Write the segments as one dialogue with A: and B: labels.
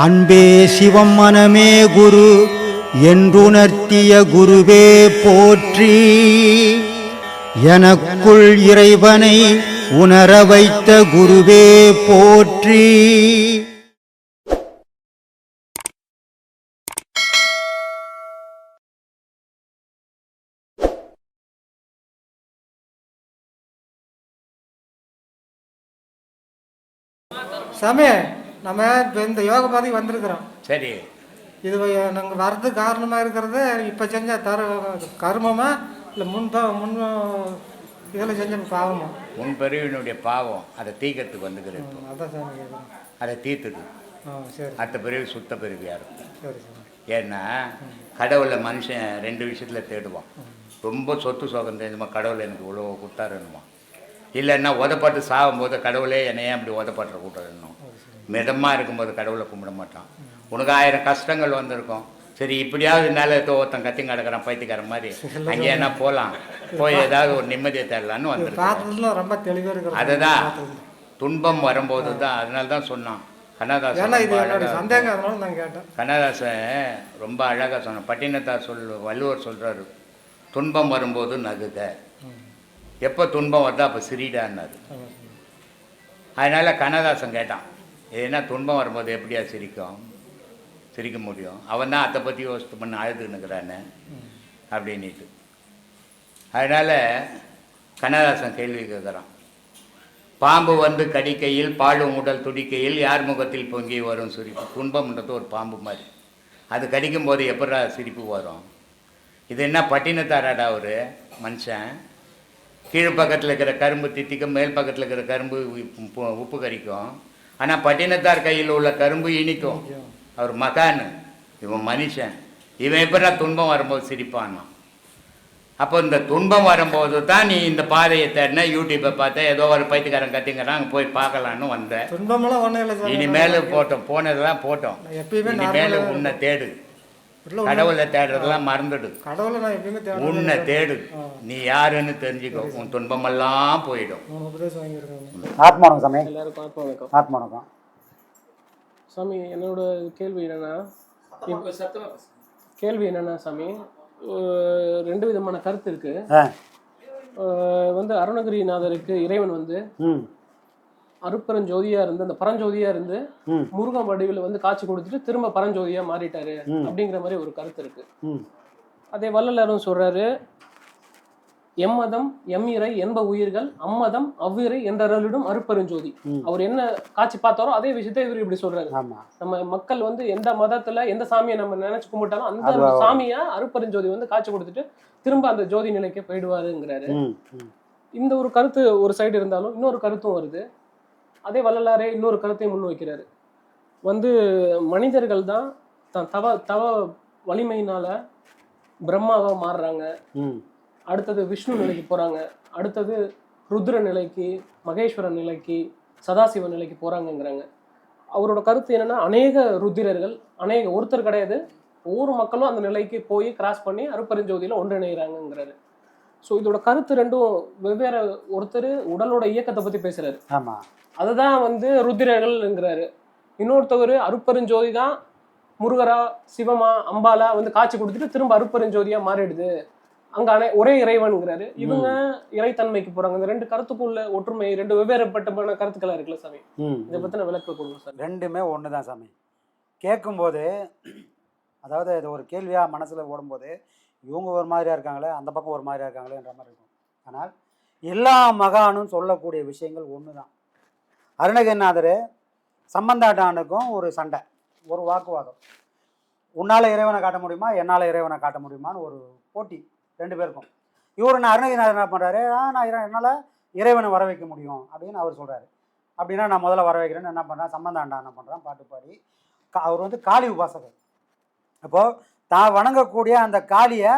A: அன்பே சிவம் மனமே குரு என்றுணர்த்திய குருவே போற்றி. எனக்குள் இறைவனை உணர வைத்த குருவே போற்றி.
B: சாமி, நம்ம இப்போ இந்த யோக பாதைக்கு வந்திருக்கிறோம்.
C: சரி,
B: இது நாங்கள் வர்றதுக்கு காரணமாக இருக்கிறது இப்போ செஞ்ச கர்மமா இல்லை முன் இதில் செஞ்ச பாவமா?
C: முன்பிறவினுடைய பாவம் அதை தீக்கிறதுக்கு வந்துக்கிறேன்.
B: அதான் சாமி கேட்குறேன்.
C: அதை தீர்த்துது.
B: சரி.
C: அடுத்த பிறவி சுத்த பிறவியாக இருக்கும்.
B: சரி சாமி.
C: ஏன்னா கடவுளை மனுஷன் ரெண்டு விஷயத்தில் தேடுவான். ரொம்ப சொத்து சோகம் தெரிஞ்சுமா கடவுள் எனக்கு இவ்வளோ கொடுத்தாருன்னுமா, இல்லைன்னா உதப்பாட்டு சாகும்போது கடவுளே என்னையே அப்படி உதப்பாட்டுற கூட்டாருன்னும். மிதமாக இருக்கும்போது கடவுளை கும்பிட மாட்டான். உனக்கு 1000 கஷ்டங்கள் வந்திருக்கும். சரி, இப்படியாவது நிலத்தை ஒருத்தன் கத்தி கிடக்கிறான் பைத்தியக்கார மாதிரி, அங்கே என்ன போகலாம், போய் ஏதாவது ஒரு நிம்மதியை தேடலான்னு வந்துருக்கு.
B: ரொம்ப தெளிவாக இருக்கு.
C: அதுதான் துன்பம் வரும்போது தான். அதனால தான் சொன்னான் கண்ணதாசன். கண்ணதாசன் ரொம்ப அழகாக சொன்னான். பட்டினத்தார் வள்ளுவர் சொல்கிறாரு, துன்பம் வரும்போது நகுக, எப்போ துன்பம் வருதோ அப்போ சிரிடான்னாரு. அதனால் கண்ணதாசன் கேட்டான், ஏன்னா துன்பம் வரும்போது எப்படியா சிரிக்க முடியும், அவன் தான் அதை பற்றி யோசித்து பண்ண அழுதுன்னுக்கிறானே அப்படின்ட்டு. அதனால் கண்ணதாசன் கேள்வி கேட்குறான், பாம்பு வந்து கடிக்கையில் பாடும் உடல் துடிக்கையில் யார் முகத்தில் பொங்கி வரும் சிரிப்பு. துன்பம்ன்றது ஒரு பாம்பு மாதிரி, அது கடிக்கும்போது எப்படா சிரிப்பு வரும்? இது என்ன பட்டினத்தாராடா ஒரு மனுஷன், கீழ் பக்கத்தில் இருக்கிற கரும்பு தித்திக்கும், மேல் பக்கத்தில் இருக்கிற கரும்பு உப்பு கறிக்கும். ஆனால் பட்டினத்தார் கையில் உள்ள கரும்பு இனிக்கும். அவர் மகான், இவன் மனுஷன். இவன் எப்படா துன்பம் வரும்போது சிரிப்பான்னா? அப்போ இந்த துன்பம் வரும்போது தான் நீ இந்த பாதையை தேடின, யூடியூப்பை பார்த்தா ஏதோ ஒரு பைத்தியக்காரன் கத்திங்கிறான், அங்கே போய் பார்க்கலான்னு வந்தேன்.
B: துன்பமெல்லாம் ஒன்றும் இல்லை.
C: இனிமேல் போனதெல்லாம் போட்டோம். இனிமேல் உன்னை தேடு, கடவுளை தேடுறதெல்லாம் மறந்துடு.
B: கடவுளை நான் எப்பயுமே தேடு,
C: உன்னை தேடு, நீ யாருன்னு தெரிஞ்சுக்கோ, உன் துன்பமெல்லாம் போயிடும்.
A: ஆத்மானம் சாமி.
D: எல்லாருக்கும் ஆத்மாவணக்கம்.
A: ஆத்மானம்
D: சாமி, என்னோட கேள்வி என்னன்னா சாமி, 2 விதமான கருத்து இருக்கு. வந்து அருணகிரிநாதருக்கு இறைவன் வந்து அருப்பரஞ்சோதியா இருந்து அந்த பரஞ்சோதியா இருந்து முருகன் வடிவில் வந்து காட்சி கொடுத்துட்டு திரும்ப பரஞ்சோதியா மாறிட்டாரு அப்படிங்கிற மாதிரி ஒரு கருத்து இருக்கு. அதே வள்ளலாரும் சொல்றாரு, எம்மதம் எம்மிறை என்ப உயிர்கள் அம்மதம் அவ்விறை என்றருளிடும் அருப்பெருஞ்சோதி. அவர் என்ன காட்சி பார்த்தாரோ அதே விஷயத்த இவர் இப்படி சொல்றாரு. நம்ம மக்கள் வந்து எந்த மதத்துல எந்த சாமியை நம்ம நினைச்சு கும்பிட்டாலும் அந்த சாமியா அருப்பெருஞ்சோதி வந்து காட்சி கொடுத்துட்டு திரும்ப அந்த ஜோதி நிலைக்கு போயிடுவாருங்கிறாரு. இந்த ஒரு கருத்து ஒரு சைடு இருந்தாலும் இன்னொரு கருத்தும் வருது. அதே வள்ளலாரே இன்னொரு கருத்தையும் முன் வைக்கிறாரு. வந்து மனிதர்கள் தான் தவ வலிமையினால பிரம்மாவா மாறுறாங்க, அடுத்தது விஷ்ணு நிலைக்கு போறாங்க, அடுத்தது ருத்ர நிலைக்கு, மகேஸ்வர நிலைக்கு, சதாசிவ நிலைக்கு போறாங்கங்கிறாங்க. அவரோட கருத்து என்னன்னா, அநேக ருத்திரர்கள், ஒருத்தர் கிடையாது, ஒவ்வொரு மக்களும் அந்த நிலைக்கு போய் கிராஸ் பண்ணி அருப்பெருஞ்சோதியில ஒன்றிணைகிறாங்கிறாரு. ஸோ இதோட கருத்து ரெண்டும் வெவ்வேறு. ஒருத்தர் உடலோட இயக்கத்தை பத்தி பேசுறாரு, அதுதான் வந்து ருத்திரர்கள்ங்கிறாரு. இன்னொருத்தவர் அருப்பெருஞ்சோதி தான் முருகரா சிவமா அம்பாலா வந்து காட்சி கொடுத்துட்டு திரும்ப அருப்பெருஞ்சோதியா மாறிடுது, அங்க ஒரே இறைவன்கிறாரு. இவங்க இறைத்தன்மைக்கு போறாங்க. இந்த 2 கருத்துக்குள்ள ஒற்றுமை, 2 வெவ்வேறுபட்ட கருத்துக்களா இருக்குல்ல சாமி, இதை பத்தின விளக்கம் கொடுங்க சார்.
A: ரெண்டுமே ஒண்ணுதான் சாமி. கேட்கும்போது, அதாவது இது ஒரு கேள்வியா மனசுல ஓடும்போது, இவங்க ஒரு மாதிரியா இருக்காங்களே, அந்த பக்கம் ஒரு மாதிரியா இருக்காங்களேன்ற மாதிரி இருக்கும். ஆனால் எல்லா மகானும் சொல்லக்கூடிய விஷயங்கள் ஒண்ணுதான். அருணகிரிநாதர் சம்பந்தாட்டானுக்கும் ஒரு சண்டை, ஒரு வாக்குவாதம். உன்னால இறைவனை காட்ட முடியுமா, என்னால் இறைவனை காட்ட முடியுமான்னு ஒரு போட்டி 2 பேருக்கும். இவர் நான் அருணகிரிநாதர் என்ன பண்ணுறாரு, நான் என்னால் இறைவனை வர வைக்க முடியும் அப்படின்னு அவர் சொல்கிறாரு. அப்படின்னா நான் முதல்ல வர வைக்கிறேன்னு என்ன பண்ணுறேன், சம்பந்தாண்டா என்ன பண்ணுறான், பாட்டு பாடி. அவர் வந்து காளி உபாசகர். அப்போது தான் வணங்கக்கூடிய அந்த காளியை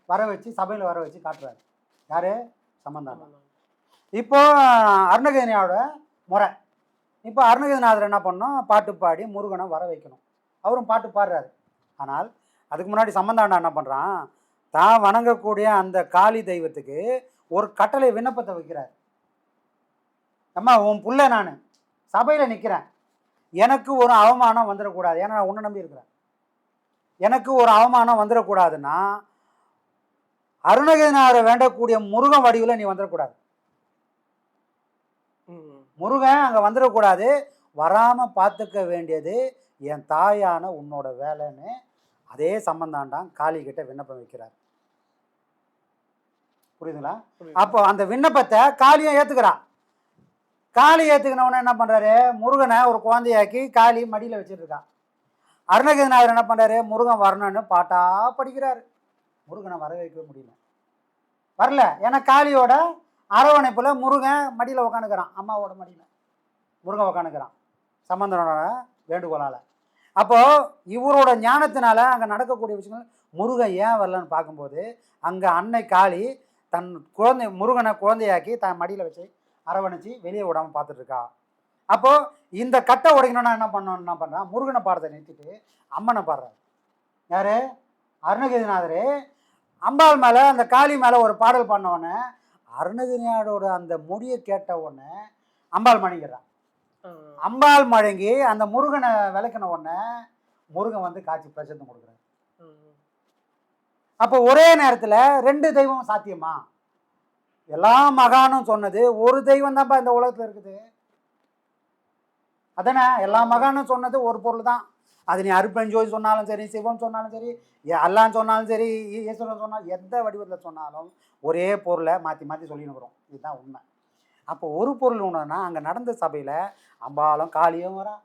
A: வர வச்சு சபையில் வர வச்சு காட்டுறாரு. யார்? சம்பந்தாண்டா. இப்போ அருணகிரியோட முறை. இப்போ அருணகிரிநாதர் என்ன பண்ணோம், பாட்டு பாடி முருகனை வர வைக்கணும். அவரும் பாட்டு பாடுறாரு. ஆனால் அதுக்கு முன்னாடி சம்பந்தாண்டா என்ன பண்ணுறான், தான் வணங்கக்கூடிய அந்த காளி தெய்வத்துக்கு ஒரு கட்டளை விண்ணப்பத்தை வைக்கிறார். அம்மா, உன் புள்ள நான் சபையில் நிற்கிறேன், எனக்கு ஒரு அவமானம் வந்துடக்கூடாது, ஏன்னா நான் உன்னை நம்பி இருக்கிறேன், எனக்கு ஒரு அவமானம் வந்துடக்கூடாதுன்னா அருணகிரிநாதரை வேண்டக்கூடிய முருகன் வடிவில் நீ வந்துடக்கூடாது. முருகன் அங்கே வந்துடக்கூடாது, வராமல் பார்த்துக்க வேண்டியது என் தாயான உன்னோட வேலைன்னு அதே சம்பந்தாண்டான் காளிகிட்ட விண்ணப்பம் வைக்கிறார். புரியுதுங்களா? அப்போ அந்த விண்ணப்பத்தை காளியும் ஏற்றுக்கிறான். காளி ஏற்றுக்கினவன என்ன பண்ணுறாரு, முருகனை ஒரு குழந்தையாக்கி காளி மடியில் வச்சுட்டு இருக்கான். அருணகிரிநாதர் என்ன பண்ணுறாரு, முருகன் வரணும்னு பாட்டா படிக்கிறாரு. முருகனை வர வைக்க முடியல, வரல. ஏன்னா காளியோட அரவணைப்பில் முருகன் மடியில் உக்காந்துக்கிறான், அம்மாவோட மடியில் முருகன் உக்காந்துக்கிறான் சம்பந்தனோட வேண்டுகோளால். அப்போது இவரோட ஞானத்தினால அங்கே நடக்கக்கூடிய விஷயங்கள் முருகன் ஏன் வரலன்னு பார்க்கும்போது அங்கே அன்னை காளி தன் முருகனை குழந்தையாக்கி தன் மடியில் வச்சு அரவணைச்சி வெளியே விடாமல் பார்த்துட்ருக்கா. அப்போது இந்த கட்டை உடைக்கணும்னா என்ன பண்ணுறான், முருகனை பாடத்தை நிறுத்திட்டு அம்மனை பாடுறாரு. யார்? அருணகிரிநாதர். அம்பாள் மேலே அந்த காளி மேலே ஒரு பாடல் பண்ண அருணகிரிநாதரோட அந்த முடியை கேட்ட உடனே அம்பாள் மணிக்கிறான். அம்பாள் மழங்கி அந்த முருகனை விளக்கின உடனே முருகன் வந்து காட்சி பிரசந்தம் கொடுக்குறாரு. அப்போ ஒரே நேரத்தில் 2 தெய்வம் சாத்தியமா? எல்லா மகானும் சொன்னது ஒரு தெய்வம் தான்ப்பா இந்த உலகத்தில் இருக்குது. அதானே எல்லா மகானும் சொன்னது ஒரு பொருள் தான். அது நீ அருப்பெஞ்சோதி சொன்னாலும் சரி, சிவம் சொன்னாலும் சரி, அல்லான்னு சொன்னாலும் சரி, ஈஸ்வரன் சொன்னாலும், எந்த வடிவத்தில் சொன்னாலும் ஒரே பொருளை மாற்றி மாற்றி சொல்லினுக்கிறோம். இதுதான் உண்மை. அப்போ ஒரு பொருள் ஒன்றுனா அங்கே நடந்த சபையில் அம்பாலும் காளியும் வரான்,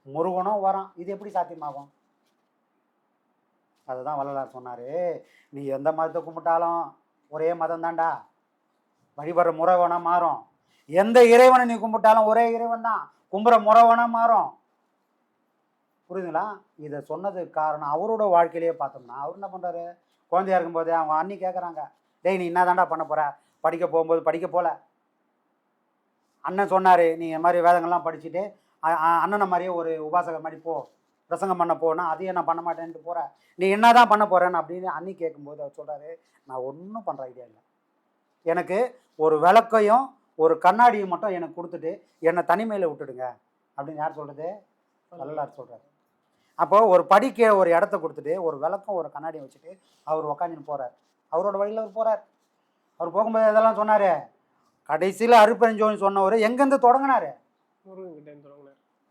A: முருகனும் வரான். இது எப்படி சாத்தியமாகும்? அதுதான் வள்ளலார் சொன்னார், நீ எந்த மதத்தை கும்பிட்டாலும் ஒரே மதம் தான்டா, வழிபடுற முறை வேணால் மாறும். எந்த இறைவனை நீ கும்பிட்டாலும் ஒரே இறைவன் தான், கும்புற முறை வேணால் மாறும். புரியுதுங்களா? இதை சொன்னதுக்கு காரணம் அவரோட வாழ்க்கையிலேயே பார்த்தோம்னா அவர் என்ன பண்ணுறாரு, குழந்தையா இருக்கும்போதே அவங்க அண்ணி கேட்குறாங்க, டேய் நீ என்ன தாண்டா பண்ண போகிற, படிக்க போகும்போது படிக்க போகல. அண்ணன் சொன்னார், நீ இந்த மாதிரி வேதங்கள்லாம் படிச்சுட்டு அண்ணனை மாதிரியே ஒரு உபாசகர் மாதிரி போ, பிரசங்கம் பண்ண போனா அதையும் நான் பண்ண மாட்டேன்ட்டு போகிறேன், நீ என்ன தான் பண்ண போகிறேன்னு அப்படின்னு அண்ணி கேட்கும்போது அவர் சொல்கிறாரு, நான் ஒன்றும் பண்ணுற ஐடியா இல்லை, எனக்கு ஒரு விளக்கையும் ஒரு கண்ணாடியும் மட்டும் எனக்கு கொடுத்துட்டு என்னை தனிமையில் விட்டுடுங்க அப்படின்னு. யார் சொல்கிறது? வள்ளலார் சொல்கிறார். அப்போது ஒரு படிக்க ஒரு இடத்த கொடுத்துட்டு ஒரு விளக்கம் ஒரு கண்ணாடியை வச்சுட்டு அவர் உக்காந்துன்னு போகிறார். அவரோட வழியில் அவர் போகிறார். அவர் போகும்போது இதெல்லாம் சொன்னார். கடைசியில் அருப்பெருஞ்சோதி சொன்னவர் எங்கேருந்து தொடங்கினார்?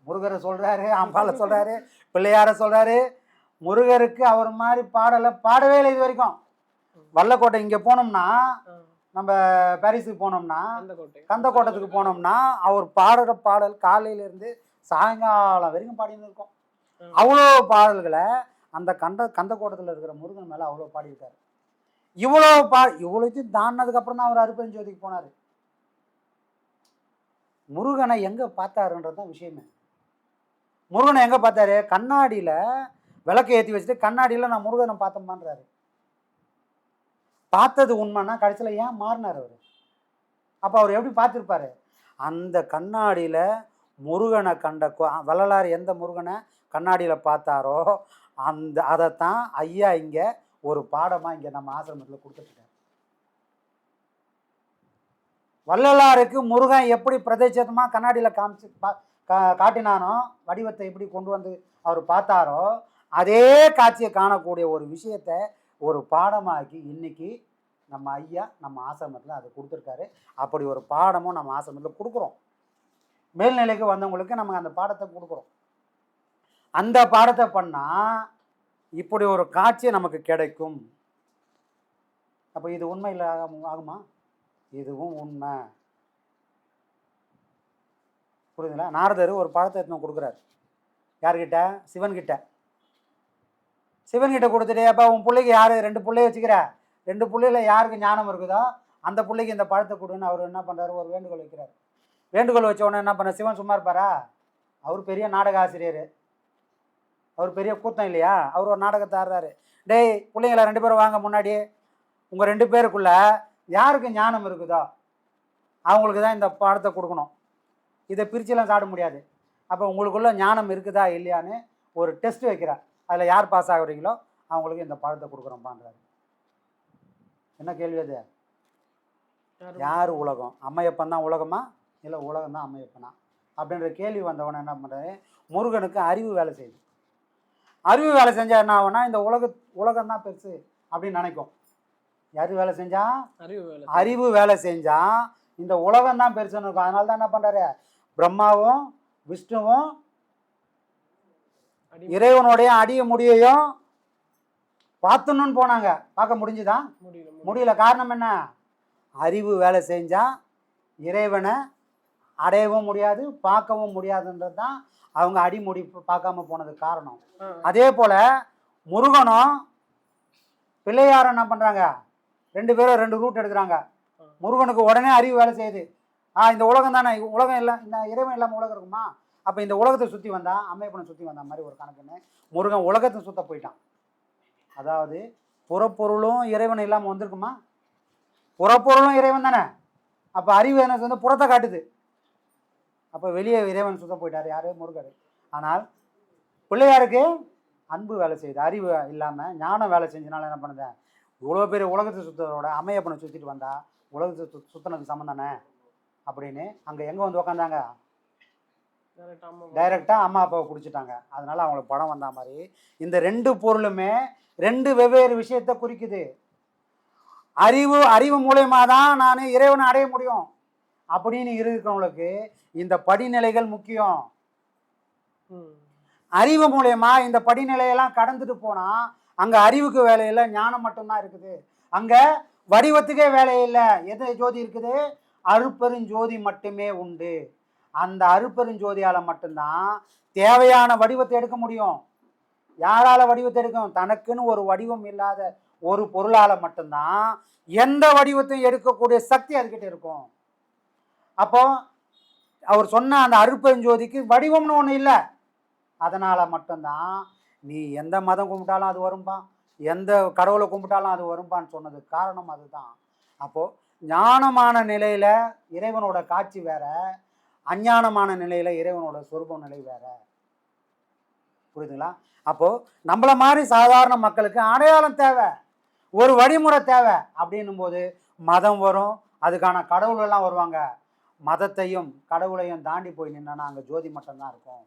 A: முருகரை சொல்கிறாரு, அம்பாலை சொல்கிறாரு, பிள்ளையாரை சொல்கிறாரு. முருகருக்கு அவர் மாதிரி பாடலை பாடவே இல்லை இது வரைக்கும். வல்லக்கோட்டை இங்கே போனோம்னா, நம்ம பாரிஸுக்கு போனோம்னா, கந்தக்கோட்டத்துக்கு போனோம்னா அவர் பாடுற பாடல் காலையிலேருந்து சாயங்காலம் வரைக்கும் பாடின்னு இருக்கோம். அவ்வளோ பாடல்களை அந்த கந்தக்கோட்டத்தில் இருக்கிற முருகன் மேலே அவ்வளோ பாடியிருக்காரு. இவ்வளோத்தையும் தாண்டினதுக்கப்புறம் தான் அவர் அருப்பெருஞ்சோதிக்கு போனார். முருகனை எங்கே பார்த்தாருன்றது தான் விஷயமே. முருகனை எங்கே பார்த்தாரு? கண்ணாடியில் விளக்கை ஏற்றி வச்சுட்டு கண்ணாடியில் நான் முருகனை பார்த்தோம்மான்றாரு. பார்த்தது உண்மைன்னா கடைசியில் ஏன் மாறினார் அவர்? அப்போ அவர் எப்படி பார்த்துருப்பாரு? அந்த கண்ணாடியில் முருகனை கண்ட வள்ளலார் எந்த முருகனை கண்ணாடியில் பார்த்தாரோ அதைத்தான் ஐயா இங்கே ஒரு பாடமாக இங்கே நம்ம ஆசிரமத்தில் கொடுத்துட்ருக்காரு. வள்ளலாருக்கு முருகன் எப்படி பிரதேசமாக கண்ணாடியில் காட்டினானோ, வடிவத்தை எப்படி கொண்டு வந்து அவர் பார்த்தாரோ, அதே காட்சியை காணக்கூடிய ஒரு விஷயத்தை ஒரு பாடமாக்கி இன்னைக்கு நம்ம ஐயா நம்ம ஆசிரமத்தில் அதை கொடுத்துருக்காரு. அப்படி ஒரு பாடமும் நம்ம ஆசிரமத்தில் கொடுக்குறோம். மேல்நிலைக்கு வந்தவங்களுக்கு நம்ம அந்த பாடத்தை கொடுக்குறோம். அந்த பாடத்தை பண்ணால் இப்படி ஒரு காட்சி நமக்கு கிடைக்கும். அப்போ இது உண்மை இல்லை ஆகுமா? இதுவும் உண்மை. புரியுதுங்களா? நாரதர் ஒரு பாடத்தை எடுத்து கொடுக்குறாரு. யார்கிட்ட? சிவன்கிட்ட. சிவன்கிட்ட கொடுத்துட்டு, அப்போ உன் பிள்ளைக்கு யார் 2 பிள்ளைய வச்சுக்கிற, 2 பிள்ளையில் யாருக்கு ஞானம் இருக்குதோ அந்த பிள்ளைக்கு இந்த பழத்தை கொடுன்னு அவர் என்ன பண்ணுறாரு, ஒரு வேண்டுகோள் வைக்கிறார். வேண்டுகோள் வச்ச உடனே என்ன பண்ண, சிவன் சும்மா இருப்பாரா? அவர் பெரிய நாடக ஆசிரியர், அவர் பெரிய கூட்டம் இல்லையா? அவர் ஒரு நாடகத்தை ஆடுறாரு. டேய் பிள்ளைங்கள 2 பேரும் வாங்க, முன்னாடி உங்கள் 2 பேருக்குள்ள யாருக்கு ஞானம் இருக்குதோ அவங்களுக்கு தான் இந்த பழத்தை கொடுக்கணும், இதை பிரிச்சுலாம் சாட முடியாது. அப்போ உங்களுக்குள்ள ஞானம் இருக்குதா இல்லையான்னு ஒரு டெஸ்ட் வைக்கிறார். அதில் யார் பாஸ் ஆகுறீங்களோ அவங்களுக்கு இந்த பழத்தை கொடுக்குறோம்பான்றாரு. என்ன கேள்வி அது? யார் உலகம்? அம்மையப்பன் தான் உலகமா இல்லை உலகம் தான் அம்மையப்பனா? அப்படின்ற கேள்வி வந்தவொடனே என்ன பண்ணுறாரு, முருகனுக்கு அறிவு வேலை செய்யுது. அறிவு வேலை செஞ்சால் என்ன ஆகும்னா, இந்த உலகம் தான் பெருசு அப்படின்னு நினைக்கும். யார் வேலை செஞ்சா? அறிவு வேலை செஞ்சா இந்த உலகம் தான் பெருசுன்னு இருக்கும். அதனால தான் என்ன பண்ணுறாரு, பிரம்மாவும் விஷ்ணுவும் இறைவனுடைய அடிய முடியையும் பார்த்துணுன்னு போனாங்க. பார்க்க முடிஞ்சுதா? முடியல. காரணம் என்ன? அறிவு வேலை செஞ்சா இறைவனை அடையவும் முடியாது, பார்க்கவும் முடியாதுன்றது தான் அவங்க அடிமுடி பார்க்காம போனதுக்கு காரணம். அதே போல முருகனும் பிள்ளையாரும் என்ன பண்றாங்க, 2 பேரும் 2 ரூட் எடுக்கிறாங்க. முருகனுக்கு உடனே அறிவு வேலை செய்யுது. இந்த உலகம் தானே, உலகம் இல்லை, இந்த இறைவன் இல்லாமல் உலகம் இருக்குமா? அப்போ இந்த உலகத்தை சுற்றி வந்தா அம்மையப்பனை சுற்றி வந்த மாதிரி ஒரு கணக்குன்னு முருகன் உலகத்தை சுத்த போயிட்டான். அதாவது புறப்பொருளும் இறைவன் இல்லாமல் வந்திருக்குமா? புறப்பொருளும் இறைவன் தானே. அப்போ அறிவு என்ன வந்து புறத்தை காட்டுது. அப்போ வெளியே இறைவன் சுத்த போயிட்டார். யார்? முருகர். ஆனால் பிள்ளையாருக்கு அன்பு வேலை செய்யுது, அறிவு இல்லாமல் ஞானம் வேலை செஞ்சனால என்ன பண்ணுது, இவ்வளோ பெரிய உலகத்தை சுற்றுறதோட அம்மையப்பனை சுற்றிட்டு வந்தா உலகத்தை சுற்றினதுக்கு சம்மந்தம் தானே அப்படின்னு அங்கே எங்கே வந்து உக்காந்தாங்க, டைரெக்டாக அம்மா அப்பாவை பிடிச்சிட்டாங்க. அதனால அவங்களுக்கு படம் வந்த மாதிரி இந்த 2 பொருளுமே 2 வெவ்வேறு விஷயத்தை குறிக்குது. அறிவு மூலயமா தான் நான் இறைவனை அடைய முடியும் அப்படின்னு இருக்கிறவங்களுக்கு இந்த படிநிலைகள் முக்கியம். அறிவு மூலயமா இந்த படிநிலையெல்லாம் கடந்துட்டு போனா அங்க அறிவுக்கு வேலை இல்லை, ஞானம் மட்டும்தான் இருக்குது. அங்க வடிவத்துக்கே வேலை இல்லை. எது ஜோதி இருக்குது? அருட்பெருஞ்சோதி மட்டுமே உண்டு. அந்த அருட்பெருஞ்சோதியால மட்டும்தான் தேவையான வடிவத்தை எடுக்க முடியும். யாரால வடிவத்தை எடுக்கும்? தனக்குன்னு ஒரு வடிவம் இல்லாத ஒரு பொருளால மட்டும்தான் எந்த வடிவத்தையும் எடுக்கக்கூடிய சக்தி அதுக்கிட்ட இருக்கும். அப்போ அவர் சொன்ன அந்த அருட்பெருஞ்சோதிக்கு வடிவம்னு ஒன்று இல்லை. அதனால மட்டும்தான் நீ எந்த மதம் கும்பிட்டாலும் அது வரும்பா, எந்த கடவுளை கும்பிட்டாலும் அது வரும்பான்னு சொன்னதுக்கு காரணம் அதுதான். அப்போ ஞானமான நிலையில இறைவனோட காட்சி வேற, அஞ்ஞானமான நிலையில இறைவனோட சொரூப நிலை வேற. புரியுதுங்களா? அப்போ நம்மள மாதிரி சாதாரண மக்களுக்கு அடையாளம் தேவை, ஒரு வழிமுறை தேவை. அப்படின்னும் போது மதம் வரும், அதுக்கான கடவுள் எல்லாம் வருவாங்க. மதத்தையும் கடவுளையும் தாண்டி போய் நின்னா அங்கே ஜோதி மட்டும்தான் இருக்கும்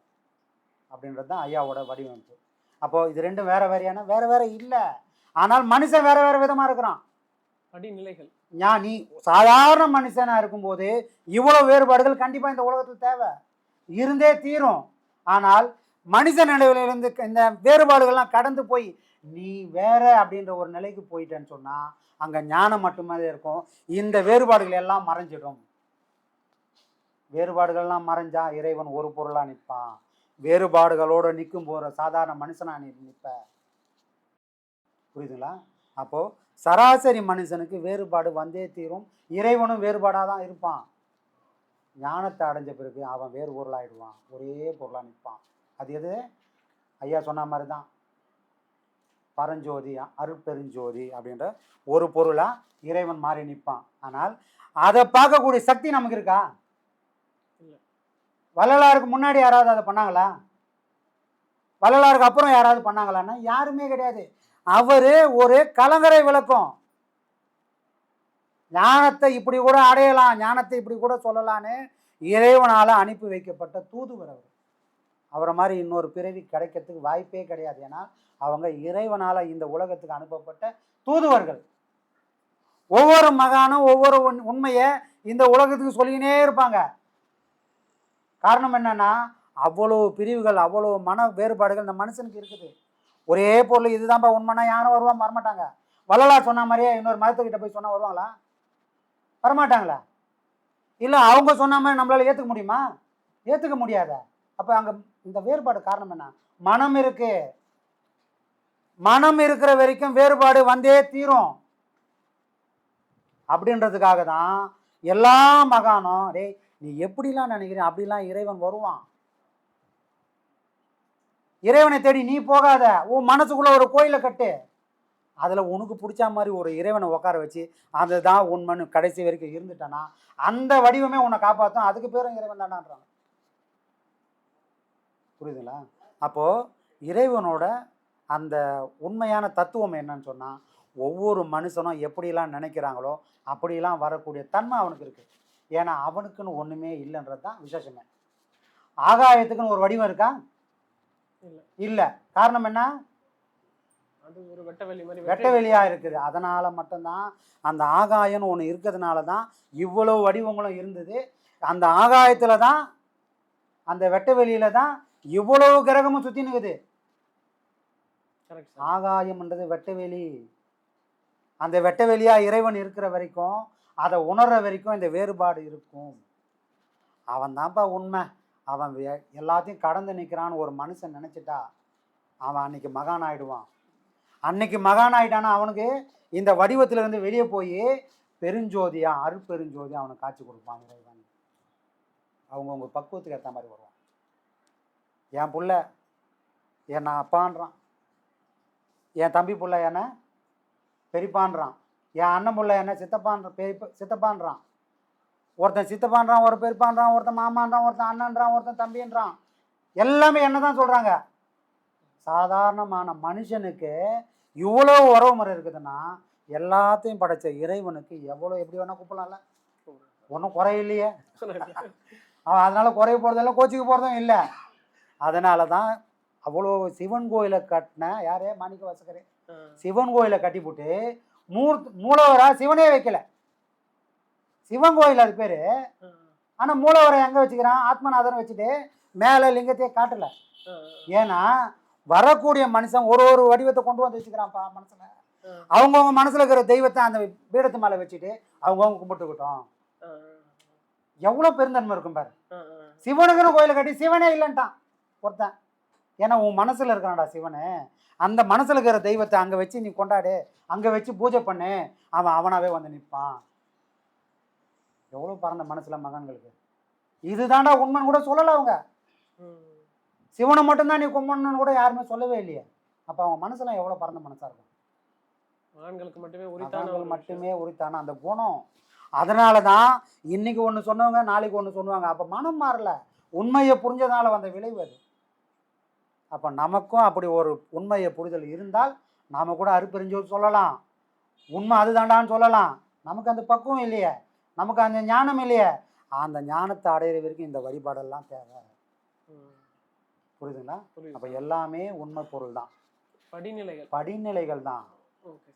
A: அப்படின்றது தான் ஐயாவோட வடிவமைப்பு. அப்போது இது 2 வேற வேறையான வேற வேற இல்லை. ஆனால் மனுஷன் வேற வேற விதமாக இருக்கிறான்.
D: படிநிலைகள்.
A: நீ சாதாரண மனுஷனா இருக்கும்போது இவ்வளோ வேறுபாடுகள் கண்டிப்பாக இந்த உலகத்தில் தேவை, இருந்தே தீரும். ஆனால் மனுஷ நிலையிலிருந்து இந்த வேறுபாடுகள்லாம் கடந்து போய் நீ வேற அப்படின்ற ஒரு நிலைக்கு போயிட்டேன்னு சொன்னால் அங்கே ஞானம் மட்டுமே இருக்கும். இந்த வேறுபாடுகள் எல்லாம் மறைஞ்சிடும். வேறுபாடுகள்லாம் மறைஞ்சா இறைவன் ஒரு பொருளாக நிற்பான். வேறுபாடுகளோடு நிற்கும் போகிற சாதாரண மனுஷனா நீ நிற்ப. புரியுதுங்களா? அப்போது சராசரி மனுஷனுக்கு வேறுபாடு வந்தே தீரும். இறைவனும் வேறுபாடாக தான் இருப்பான். ஞானத்தை அடைஞ்ச பிறகு அவன் வேறு பொருளாகிடுவான், ஒரே பொருளாக நிற்பான். அது எது? ஐயா சொன்ன மாதிரி தான் பரஞ்சோதி, அருட்பெருஞ்சோதி அப்படின்ற ஒரு பொருளாக இறைவன் மாறி நிற்பான். ஆனால் அதை பார்க்கக்கூடிய சக்தி நமக்கு இருக்கா? வள்ளலாருக்கு முன்னாடி யாராவது அதை பண்ணாங்களா? வள்ளலாருக்கு அப்புறம் யாராவது பண்ணாங்களான்னா யாருமே கிடையாது. அவரு ஒரு கலங்கரை விளக்கம். ஞானத்தை இப்படி கூட அடையலாம், ஞானத்தை இப்படி கூட சொல்லலான்னு இறைவனால அனுப்பி வைக்கப்பட்ட தூதுவர் அவர். அவரை மாதிரி இன்னொரு பிறவி கிடைக்கிறதுக்கு வாய்ப்பே கிடையாது. ஏன்னா அவங்க இறைவனால இந்த உலகத்துக்கு அனுப்பப்பட்ட தூதுவர்கள். ஒவ்வொரு மகானும் ஒவ்வொரு உண்மையை இந்த உலகத்துக்கு சொல்லினே இருப்பாங்க. காரணம் என்னன்னா அவ்வளோ பிரிவுகள், அவ்வளோ மன வேறுபாடுகள் இந்த மனுஷனுக்கு இருக்குது. ஒரே பொருள் இதுதான்ப்பா உண்மைனா யாரும் வருவாங்க? வரமாட்டாங்க. வள்ளலார் சொன்ன மாதிரியே இன்னொரு மதத்துக்கிட்ட போய் சொன்னால் வருவாங்களா? வரமாட்டாங்களா? இல்லை அவங்க சொன்ன மாதிரி நம்மளால ஏற்றுக்க முடியுமா? ஏற்றுக்க முடியாத. அப்போ அங்கே இந்த வேறுபாடு காரணம் என்ன? மனம் இருக்கு. மனம் இருக்கிற வரைக்கும் வேறுபாடு வந்தே தீரும். அப்படின்றதுக்காக தான் எல்லா மகானும் டேய் நீ எப்படிலாம் நினைக்கிறேன் அப்படிலாம் இறைவன் வருவான். இறைவனை தேடி நீ போகாத, உன் மனசுக்குள்ள ஒரு கோயிலை கட்டு, அதில் உனக்கு பிடிச்ச மாதிரி ஒரு இறைவனை உட்கார வச்சு அதுதான் உண்மைன்னு கடைசி வரைக்கும் இருந்துட்டானா அந்த வடிவமே உன்னை காப்பாற்றும். அதுக்கு பேரும் இறைவன் தானான்றாங்க. புரியுதுங்களா? அப்போது இறைவனோட அந்த உண்மையான தத்துவம் என்னன்னு சொன்னால் ஒவ்வொரு மனுஷனும் எப்படிலாம் நினைக்கிறாங்களோ அப்படிலாம் வரக்கூடிய தன்மை அவனுக்கு இருக்குது. ஏன்னா அவனுக்குன்னு ஒன்றுமே இல்லைன்றது தான் விசேஷமே. ஆகாயத்துக்குன்னு ஒரு வடிவம் இருக்கா?
D: இல்ல.
A: இல்லை. காரணம் என்ன?
D: அது ஒரு வெட்ட வெளி மாதிரி
A: வெட்ட வெளியாக இருக்குது. அதனால் மட்டும்தான் அந்த ஆகாயம்னு ஒன்று இருக்கிறதுனால தான் இவ்வளோ வடிவங்களும் இருந்தது. அந்த ஆகாயத்தில் தான், அந்த வெட்ட வெளியில் தான் இவ்வளவு கிரகமும் சுற்றி நிற்குது.
D: கரெக்ட்.
A: ஆகாயம்ன்றது வெட்ட வெளி. அந்த வெட்ட வெளியாக இறைவன் இருக்கிற வரைக்கும், அதை உணர்ற வரைக்கும் இந்த வேறுபாடு இருக்கும். அவன் தான்ப்பா உண்மை. அவன் எல்லாத்தையும் கடந்து நிற்கிறான்னு ஒரு மனுஷன் நினச்சிட்டா அவன் அன்னைக்கு மகான் ஆயிடுவான். அன்னைக்கு மகான் ஆயிட்டானா அவனுக்கு இந்த வடிவத்திலிருந்து வெளியே போய் பெருஞ்சோதியா, அருட்பெருஞ்சோதியா அவனுக்கு காட்சி கொடுப்பான் இறைவன். அவங்கவுங்க பக்குவத்துக்கு ஏற்ற மாதிரி வருவான். என் புள்ள என்னை அப்பான்றான், என் தம்பி புள்ள என்ன பெரியப்பான்றான், என் அண்ணன் புள்ள என்ன சித்தப்பான்றான். ஒருத்தன் சித்தப்பான்றான், ஒரு பெரியப்பான்றான், ஒருத்தன் மாமான்றான், ஒருத்தன் அண்ணன்றான், ஒருத்தன் தம்பின்றான். எல்லாமே என்ன தான் சொல்கிறாங்க. சாதாரணமான மனுஷனுக்கு இவ்வளோ உறவு முறை இருக்குதுன்னா எல்லாத்தையும் படைச்ச இறைவனுக்கு எவ்வளோ எப்படி வேணால் கூப்பிடலாம்ல. ஒன்றும் குறையில்லையே. அவன் அதனால் குறைய போகிறதில்ல, கோச்சிக்கு போகிறதும் இல்லை. அதனால தான் அவ்வளோ சிவன் கோயிலை கட்டின யாரே மாணிக்க வாசகரே சிவன் கோயிலை கட்டிவிட்டு மூலவராக சிவனே வைக்கல. சிவன் கோயில் அது பேர். ஆனால் மூலவரை எங்கே வச்சுக்கிறான்? ஆத்மநாதன் வச்சுட்டு மேலே லிங்கத்தையே காட்டலை. ஏன்னா வரக்கூடிய மனுஷன் ஒரு ஒரு வடிவத்தை கொண்டு வந்து வச்சுக்கிறான்ப்பா மனசில். அவங்கவுங்க மனசில் இருக்கிற தெய்வத்தை அந்த பீடத்து மேலே வச்சுட்டு அவங்கவுங்க கும்பிட்டுக்கிட்டோம். எவ்வளோ பெருந்தன்மை இருக்கும் பாரு. சிவனுக்குன்னு கோயிலை கட்டி சிவனே இல்லைன்ட்டான் ஒருத்தன். ஏன்னா உன் மனசில் இருக்கிறான்டா சிவனு. அந்த மனசில் இருக்கிற தெய்வத்தை அங்கே வச்சு நீ கொண்டாடு, அங்கே வச்சு பூஜை பண்ணு, அவன் அவனாவே வந்து நிற்பான். எவ்வளோ பறந்த மனசில் மகன்களுக்கு. இதுதான்டா உண்மைன்னு கூட சொல்லலை அவங்க. சிவனை மட்டும்தான் நீ கும்பிடணும்னு கூட யாருமே சொல்லவே இல்லையே. அப்போ அவங்க மனசுலாம் எவ்வளோ பறந்த மனசாக இருக்கும்.
D: ஆண்களுக்கு
A: மட்டுமே உரித்தான அந்த குணம். அதனால தான் இன்னைக்கு ஒன்று சொன்னவங்க நாளைக்கு ஒன்று சொல்லுவாங்க. அப்போ மனம் மாறல, உண்மையை புரிஞ்சதுனால வந்த விளைவு அது. அப்போ நமக்கும் அப்படி ஒரு உண்மையை புரிதல் இருந்தால் நாம் கூட அருப்பெருஞ்சோதி சொல்லலாம், உண்மை அதுதாண்டான்னு சொல்லலாம். நமக்கு அந்த பக்குவம் இல்லையே, நமக்கு அந்த ஞானம் இல்லையே. அந்த ஞானத்தை அடையிற வரைக்கும் இந்த வழிபாடெல்லாம் தேவை. புரியுதுங்களா? அப்போ எல்லாமே உண்மை பொருள் தான். படிநிலைகள் தான்.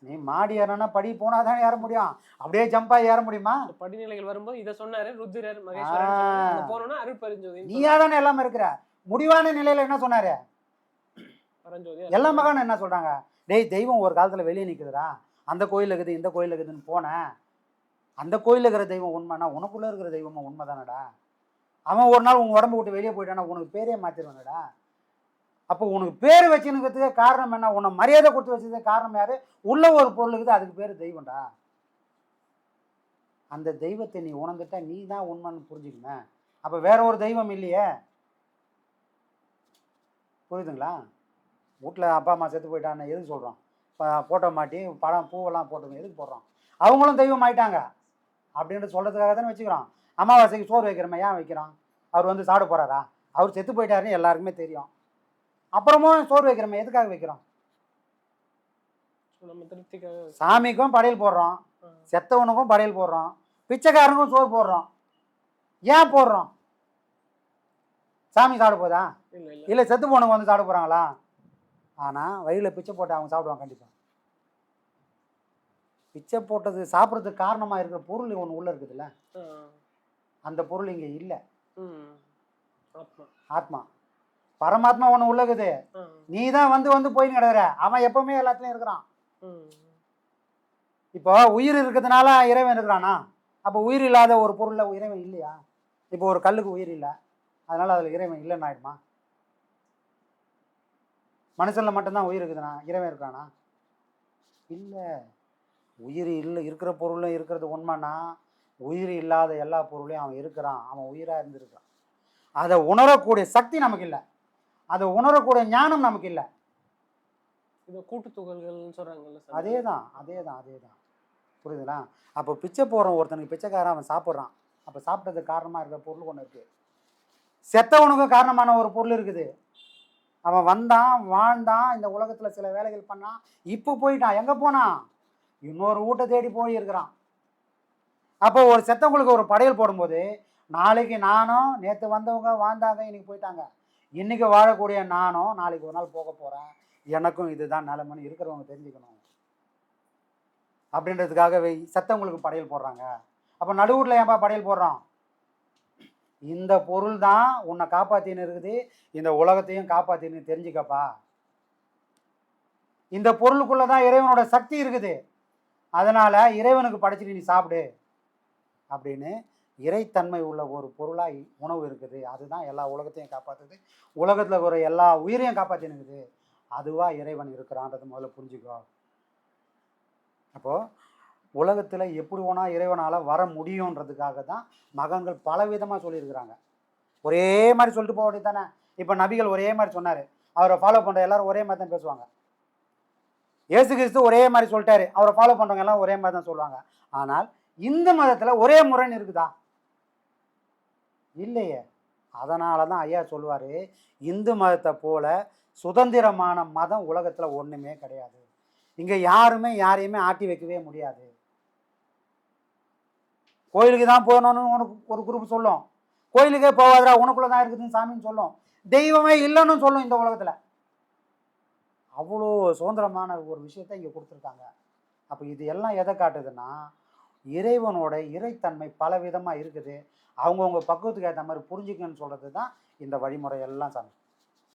A: நீ மாடி ஏறனா படி போனா தான் ஏற முடியும். அப்படியே ஜம்பா ஏற முடியுமா?
D: படிநிலைகள் வரும்போது இதை சொன்னாரு ருத்ரர் மகேஸ்வரன் போனோம்னா அருட்பெருஞ்சோதி
A: நீயா தானே எல்லாமே இருக்கிற. முடிவான நிலையில என்ன சொன்னாரு? எல்லா மகானும் என்ன சொல்றாங்க? டேய் தெய்வம் ஒரு காலத்துல வெளியே நிக்குதுடா, அந்த கோயில் இருக்குது இந்த கோயில் இருக்குதுன்னு போனேன். அந்த கோயில் இருக்கிற தெய்வம் உண்மைனா உனக்குள்ள இருக்கிற தெய்வமும் உண்மை தானடா. அவன் ஒரு நாள் உங்க உடம்பு விட்டு வெளியே போயிட்டானா உனக்கு பேரே மாத்திருவானடா. அப்போ உனக்கு பேர் வச்சுனுக்கிறதுக்கு காரணம் என்ன? உன்னை மரியாதை கொடுத்து வச்சதுக்கு காரணம் யாரு? உள்ள ஒரு பொருள் இருக்குது, அதுக்கு பேர் தெய்வம்டா. அந்த தெய்வத்தை நீ உணர்ந்துட்டா நீ தான் உண்மைன்னு புரிஞ்சுக்கணும். அப்போ வேற ஒரு தெய்வம் இல்லையே. புரியுதுங்களா? வீட்டில் அப்பா அம்மா செத்து போயிட்டான்னு எதுக்கு சொல்கிறோம்? ஃபோட்டோ மாட்டி படம் பூவெல்லாம் போட்டோம் எதுக்கு போடுறோம்? அவங்களும் தெய்வம் ஆயிட்டாங்க அப்படின்ட்டு சொல்கிறதுக்காக தானே வச்சுக்கிறோம். அமாவாசைக்கு சோறு வைக்கிறோமே, ஏன் வைக்கிறோம்? அவர் வந்து சாப்பிட போகிறாரா? அவர் செத்து போயிட்டாருன்னு எல்லாருக்குமே தெரியும். அப்புறமும் சோறு வைக்கிறோமே, எதுக்காக வைக்கிறோம்? சாமிக்கும் படையல் போடுறோம், செத்தவனுக்கும் படையல் போடுறோம், பிச்சைக்காரனுக்கும் சோறு போடுறோம். ஏன் போடுறோம்? சாமி சாப்பிட போதா? இல்லை செத்து போனவங்க வந்து சாப்பிட போகிறாங்களா? ஆனால் வயிறில் பிச்சை போட்டு அவங்க சாப்பிடுவாங்க கண்டிப்பாக. பிச்சை போட்டது சாப்பிட்றதுக்கு காரணமாக இருக்கிற பொருள் ஒன்று உள்ளே இருக்குதுல்ல, அந்த பொருள் இங்கே இல்லை. ஆத்மா பரமாத்மா ஒன்று உள்ளகுது. நீ தான் வந்து வந்து போய் கிடக்குற. அவன் எப்பவுமே எல்லாத்துலையும் இருக்கிறான். இப்போ உயிர் இருக்கிறதுனால இறைவன் இருக்கிறானா? அப்போ உயிர் இல்லாத ஒரு பொருளில் இறைவன் இல்லையா? இப்போ ஒரு கல்லுக்கு உயிர் இல்லை, அதனால அதில் இறைவன் இல்லைன்னு ஆயிடுமா? மனுஷனில் மட்டும்தான் உயிர் இருக்குதுண்ணா, இறைவன் இருக்கானா? இல்லை. உயிர் இல்லை இருக்கிற பொருளும் இருக்கிறது உண்மைன்னா உயிர் இல்லாத எல்லா பொருளையும் அவன் இருக்கிறான். அவன் உயிராக இருந்திருக்கான். அதை உணரக்கூடிய சக்தி நமக்கு இல்லை, அதை உணரக்கூடிய ஞானம் நமக்கு இல்லை.
D: கூட்டு துகள்கள் சொல்றாங்கல்ல,
A: அதே தான். புரியுதுங்களா? அப்போ பிச்சை போடுறோம் ஒருத்தனுக்கு, பிச்சைக்காரன் அவன் சாப்பிட்றான். அப்போ சாப்பிட்டதுக்கு காரணமாக இருக்கிற பொருள் ஒன்று இருக்குது. செத்தவனுக்கும் காரணமான ஒரு பொருள் இருக்குது. அவன் வந்தான், வாழ்ந்தான், இந்த உலகத்தில் சில வேலைகள் பண்ணான், இப்போ போயிட்டான். எங்கே போனான்? இன்னொரு வீட்டை தேடி போய் இருக்கிறான். அப்போ ஒரு செத்தவங்களுக்கு ஒரு படையல் போடும்போது நாளைக்கு நானும் நேற்று வந்தவங்க வாழ்ந்தாங்க இன்னைக்கு போயிட்டாங்க, இன்றைக்கி வாழக்கூடிய நானும் நாளைக்கு ஒரு நாள் போக போகிறேன், எனக்கும் இதுதான் நிலைமைன்னு இருக்கிறவங்க தெரிஞ்சுக்கணும். அப்படின்றதுக்காக சத்தவங்களுக்கு படையல் போடுறாங்க. அப்போ நடுவூரில் ஏன்பா படையல் போடுறோம்? இந்த பொருள் தான் உன்னை காப்பாற்றின்னு இருக்குது, இந்த உலகத்தையும் காப்பாற்றின்னு தெரிஞ்சுக்கப்பா. இந்த பொருளுக்குள்ளே தான் இறைவனோட சக்தி இருக்குது, அதனால் இறைவனுக்கு படைச்சிட்டு நீ சாப்பிடு அப்படின்னு இறைத்தன்மை உள்ள ஒரு பொருளாக உணவு இருக்குது. அதுதான் எல்லா உலகத்தையும் காப்பாற்றுது, உலகத்தில் ஒரு எல்லா உயிரையும் காப்பாற்றினுக்குது. அதுவாக இறைவன் இருக்கிறான்றது முதல்ல புரிஞ்சுக்கோ. அப்போது உலகத்தில் எப்படி வேணா இறைவனால் வர முடியுன்றதுக்காக தான் மகன்கள் பல விதமாக சொல்லியிருக்கிறாங்க. ஒரே மாதிரி சொல்லிட்டு போக வேண்டியது தானே. இப்போ நபிகள் ஒரே மாதிரி சொன்னார், அவரை ஃபாலோ பண்ணுற எல்லாரும் ஒரே மாதிரி தான் பேசுவாங்க. இயேசு கிறிஸ்து ஒரே மாதிரி சொல்லிட்டாரு, அவரை ஃபாலோ பண்ணுறவங்க எல்லாம் ஒரே மாதிரி தான் சொல்லுவாங்க. ஆனால் இந்த மதத்தில் ஒரே முறைன்னு இருக்குதா? இல்லையே. அதனால தான் ஐயா சொல்லுவார், இந்து மதத்தை போல சுதந்திரமான மதம் உலகத்தில் ஒன்றுமே கிடையாது. இங்கே யாருமே யாரையுமே ஆட்டி வைக்கவே முடியாது. கோயிலுக்கு தான் போகணும்னு உனக்கு ஒரு குரூப் சொல்லும், கோயிலுக்கே போகாதா உனக்குள்ளே தான் இருக்குதுன்னு சாமின்னு சொல்லும், தெய்வமே இல்லைன்னு சொல்லும். இந்த உலகத்தில் அவ்வளோ சுதந்திரமான ஒரு விஷயத்தை இங்கே கொடுத்துருக்காங்க. அப்போ இது எல்லாம் எதை காட்டுதுன்னா, இறைவனோட இறைத்தன்மை பல விதமாக இருக்குது, அவங்கவுங்க பக்குவத்துக்கு ஏற்ற மாதிரி புரிஞ்சுக்கன்னு சொல்கிறது தான் இந்த வழிமுறை எல்லாம் சாமி.